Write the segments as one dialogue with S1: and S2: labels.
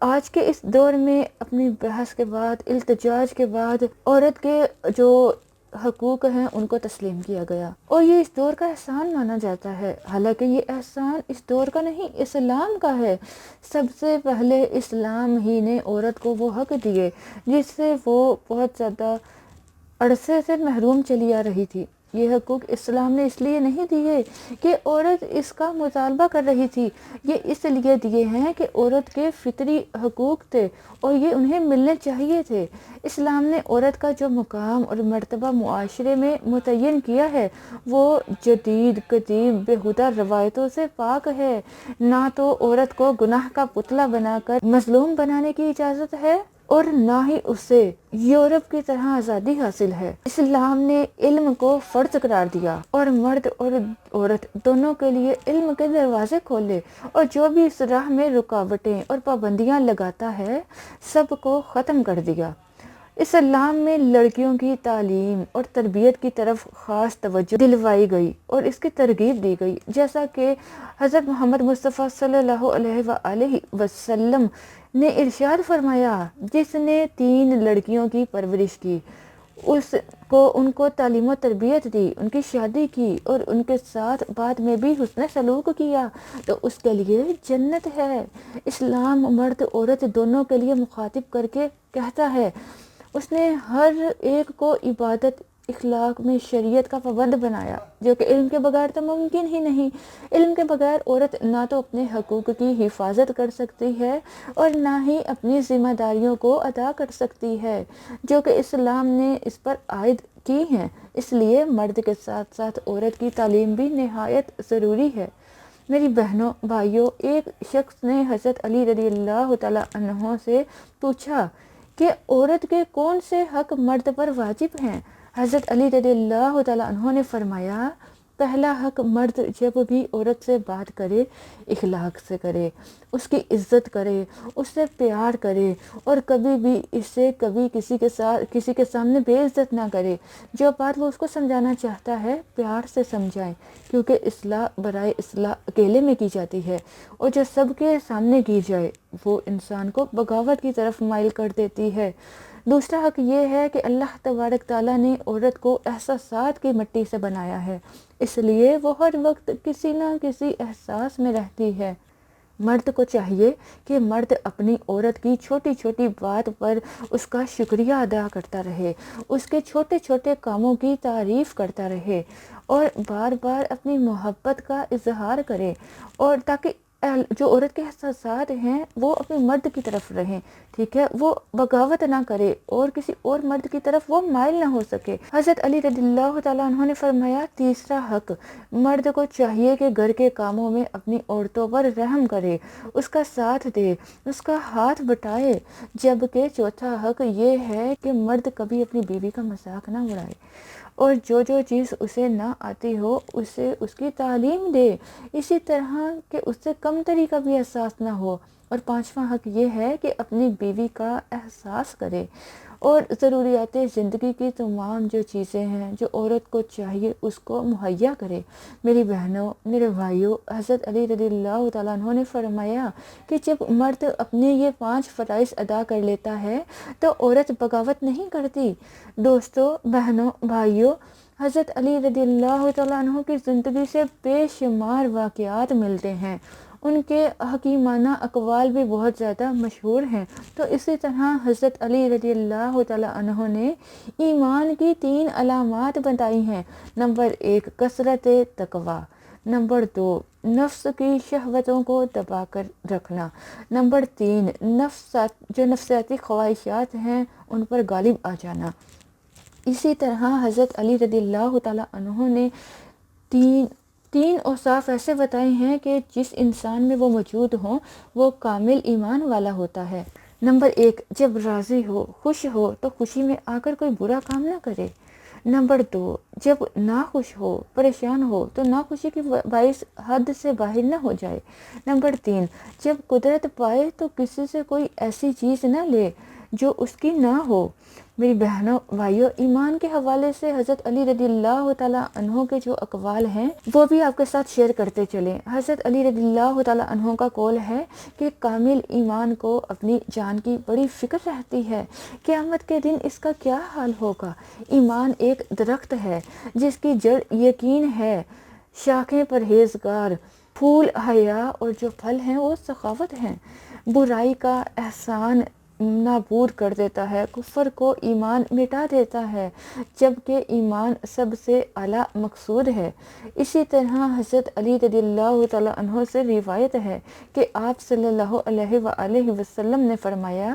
S1: آج کے اس دور میں اپنی بحث کے بعد، التجاج کے بعد، عورت کے جو حقوق ہیں ان کو تسلیم کیا گیا، اور یہ اس دور کا احسان مانا جاتا ہے، حالانکہ یہ احسان اس دور کا نہیں، اسلام کا ہے۔ سب سے پہلے اسلام ہی نے عورت کو وہ حق دیے جس سے وہ بہت زیادہ عرصے سے محروم چلی آ رہی تھی۔ یہ حقوق اسلام نے اس لیے نہیں دیے کہ عورت اس کا مطالبہ کر رہی تھی، یہ اس لیے دیے ہیں کہ عورت کے فطری حقوق تھے اور یہ انہیں ملنے چاہیے تھے۔ اسلام نے عورت کا جو مقام اور مرتبہ معاشرے میں متعین کیا ہے وہ جدید قدیم بیہودہ روایتوں سے پاک ہے۔ نہ تو عورت کو گناہ کا پتلا بنا کر مظلوم بنانے کی اجازت ہے اور نہ ہی اسے یورپ کی طرح آزادی حاصل ہے۔ اسلام نے علم کو فرض قرار دیا اور مرد اور عورت دونوں کے لیے علم کے دروازے کھولے، اور جو بھی اس راہ میں رکاوٹیں اور پابندیاں لگاتا ہے سب کو ختم کر دیا۔ اسلام میں لڑکیوں کی تعلیم اور تربیت کی طرف خاص توجہ دلوائی گئی اور اس کی ترغیب دی گئی، جیسا کہ حضرت محمد مصطفیٰ صلی اللہ علیہ وآلہ وسلم نے ارشاد فرمایا، جس نے 3 لڑکیوں کی پرورش کی، ان کو تعلیم و تربیت دی، ان کی شادی کی اور ان کے ساتھ بعد میں بھی حسن سلوک کیا تو اس کے لیے جنت ہے۔ اسلام مرد عورت دونوں کے لیے مخاطب کر کے کہتا ہے، اس نے ہر ایک کو عبادت اخلاق میں شریعت کا پابند بنایا، جو کہ علم کے بغیر تو ممکن ہی نہیں۔ علم کے بغیر عورت نہ تو اپنے حقوق کی حفاظت کر سکتی ہے اور نہ ہی اپنی ذمہ داریوں کو ادا کر سکتی ہے جو کہ اسلام نے اس پر عائد کی ہیں۔ اس لیے مرد کے ساتھ ساتھ عورت کی تعلیم بھی نہایت ضروری ہے۔ میری بہنوں بھائیوں، ایک شخص نے حضرت علی رضی اللہ تعالیٰ عنہ سے پوچھا کہ عورت کے کون سے حق مرد پر واجب ہیں؟ حضرت علی رضی اللہ تعالیٰ عنہ نے فرمایا، پہلا حق مرد جب بھی عورت سے بات کرے اخلاق سے کرے، اس کی عزت کرے، اس سے پیار کرے اور کبھی بھی اسے کسی کے سامنے بے عزت نہ کرے۔ جو بات وہ اس کو سمجھانا چاہتا ہے پیار سے سمجھائیں، کیونکہ اصلاح برائے اصلاح اکیلے میں کی جاتی ہے، اور جو سب کے سامنے کی جائے وہ انسان کو بغاوت کی طرف مائل کر دیتی ہے۔ دوسرا حق یہ ہے کہ اللہ تبارک تعالیٰ نے عورت کو احساسات کی مٹی سے بنایا ہے، اس لیے وہ ہر وقت کسی نہ کسی احساس میں رہتی ہے۔ مرد کو چاہیے کہ مرد اپنی عورت کی چھوٹی چھوٹی بات پر اس کا شکریہ ادا کرتا رہے، اس کے چھوٹے چھوٹے کاموں کی تعریف کرتا رہے اور بار بار اپنی محبت کا اظہار کرے، اور تاکہ جو عورت کے احساسات ہیں وہ اپنے مرد کی طرف رہیں، ٹھیک ہے، وہ بغاوت نہ کرے اور کسی اور مرد کی طرف وہ مائل نہ ہو سکے۔ حضرت علی رضی اللہ تعالیٰ عنہ نے فرمایا، تیسرا حق مرد کو چاہیے کہ گھر کے کاموں میں اپنی عورتوں پر رحم کرے، اس کا ساتھ دے، اس کا ہاتھ بٹائے، جبکہ چوتھا حق یہ ہے کہ مرد کبھی اپنی بیوی کا مذاق نہ اڑائے اور جو چیز اسے نہ آتی ہو اسے اس کی تعلیم دے، اسی طرح کہ اس سے کمتری کا بھی احساس نہ ہو۔ اور پانچواں حق یہ ہے کہ اپنی بیوی کا احساس کرے اور ضروریات زندگی کی تمام جو چیزیں ہیں جو عورت کو چاہیے اس کو مہیا کرے۔ میری بہنوں، میرے بھائیوں، حضرت علی رضی اللہ تعالیٰ عنہ نے فرمایا کہ جب مرد اپنے یہ 5 فرائض ادا کر لیتا ہے تو عورت بغاوت نہیں کرتی۔ دوستو، بہنوں، بھائیوں، حضرت علی رضی اللہ تعالیٰ عنہ کی زندگی سے بے شمار واقعات ملتے ہیں، ان کے حکیمانہ اقوال بھی بہت زیادہ مشہور ہیں۔ تو اسی طرح حضرت علی رضی اللہ تعالیٰ عنہ نے ایمان کی 3 علامات بتائی ہیں۔ نمبر 1، کثرت تقوی۔ نمبر 2، نفس کی شہوتوں کو دبا کر رکھنا۔ نمبر 3، جو نفسیاتی خواہشات ہیں ان پر غالب آ جانا۔ اسی طرح حضرت علی رضی اللہ تعالیٰ عنہ نے تین اوصاف ایسے بتائے ہیں کہ جس انسان میں وہ موجود ہوں وہ کامل ایمان والا ہوتا ہے۔ نمبر 1، جب راضی ہو، خوش ہو تو خوشی میں آ کر کوئی برا کام نہ کرے۔ نمبر 2، جب ناخوش ہو، پریشان ہو تو ناخوشی کے باعث حد سے باہر نہ ہو جائے۔ نمبر 3، جب قدرت پائے تو کسی سے کوئی ایسی چیز نہ لے جو اس کی نہ ہو۔ میری بہنوں بھائیوں، ایمان کے حوالے سے حضرت علی رضی اللہ تعالیٰ عنہ کے جو اقوال ہیں وہ بھی آپ کے ساتھ شیئر کرتے چلیں۔ حضرت علی رضی اللہ تعالیٰ عنہ کا قول ہے کہ کامل ایمان کو اپنی جان کی بڑی فکر رہتی ہے، قیامت کے دن اس کا کیا حال ہوگا۔ ایمان ایک درخت ہے جس کی جڑ یقین ہے، شاخیں پرہیزگار، پھول حیا اور جو پھل ہیں وہ سخاوت ہیں۔ برائی کا احسان نابود کر دیتا ہے، کفر کو ایمان مٹا دیتا ہے، جبکہ ایمان سب سے اعلیٰ مقصود ہے۔ اسی طرح حضرت علی رضی اللہ تعالیٰ عنہ سے روایت ہے کہ آپ صلی اللہ علیہ وآلہ وسلم نے فرمایا،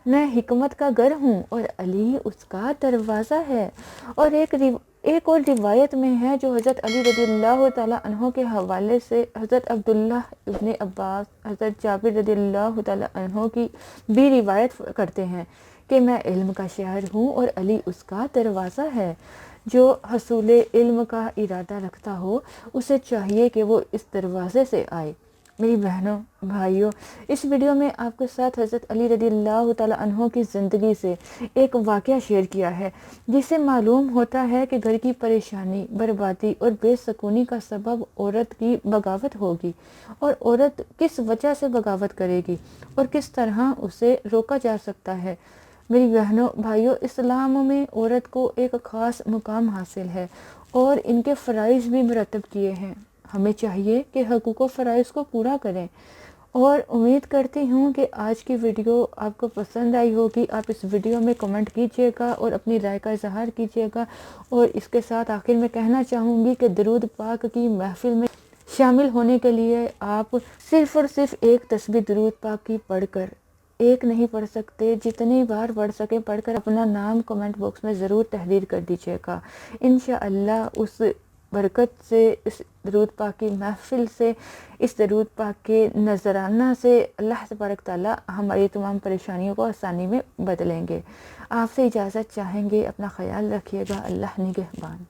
S1: میں حکمت کا گھر ہوں اور علی اس کا دروازہ ہے۔ اور ایک اور روایت میں ہے جو حضرت علی رضی اللہ تعالیٰ عنہ کے حوالے سے حضرت عبداللہ ابن عباس، حضرت جابر رضی اللہ تعالیٰ عنہ کی بھی روایت کرتے ہیں کہ میں علم کا شہر ہوں اور علی اس کا دروازہ ہے۔ جو حصول علم کا ارادہ رکھتا ہو اسے چاہیے کہ وہ اس دروازے سے آئے۔ میری بہنوں بھائیوں، اس ویڈیو میں آپ کے ساتھ حضرت علی رضی اللہ تعالیٰ عنہ کی زندگی سے ایک واقعہ شیئر کیا ہے، جس سے معلوم ہوتا ہے کہ گھر کی پریشانی، بربادی اور بے سکونی کا سبب عورت کی بغاوت ہوگی، اور عورت کس وجہ سے بغاوت کرے گی اور کس طرح اسے روکا جا سکتا ہے۔ میری بہنوں بھائیوں، اسلام میں عورت کو ایک خاص مقام حاصل ہے اور ان کے فرائض بھی مرتب کیے ہیں۔ ہمیں چاہیے کہ حقوق و فرائض کو پورا کریں، اور امید کرتی ہوں کہ آج کی ویڈیو آپ کو پسند آئی ہوگی۔ آپ اس ویڈیو میں کمنٹ کیجیے گا اور اپنی رائے کا اظہار کیجیے گا، اور اس کے ساتھ آخر میں کہنا چاہوں گی کہ درود پاک کی محفل میں شامل ہونے کے لیے آپ صرف اور صرف ایک تسبیح درود پاک کی پڑھ کر، ایک نہیں پڑھ سکتے، جتنی بار پڑھ سکیں پڑھ کر اپنا نام کمنٹ باکس میں ضرور تحریر کر دیجیے گا۔ انشاءاللہ اس برکت سے، اس درود پاک کی محفل سے، اس درود پاک کے نذرانہ سے اللہ تبارک تعالیٰ ہماری تمام پریشانیوں کو آسانی میں بدلیں گے۔ آپ سے اجازت چاہیں گے، اپنا خیال رکھیے گا، اللہ نگہبان۔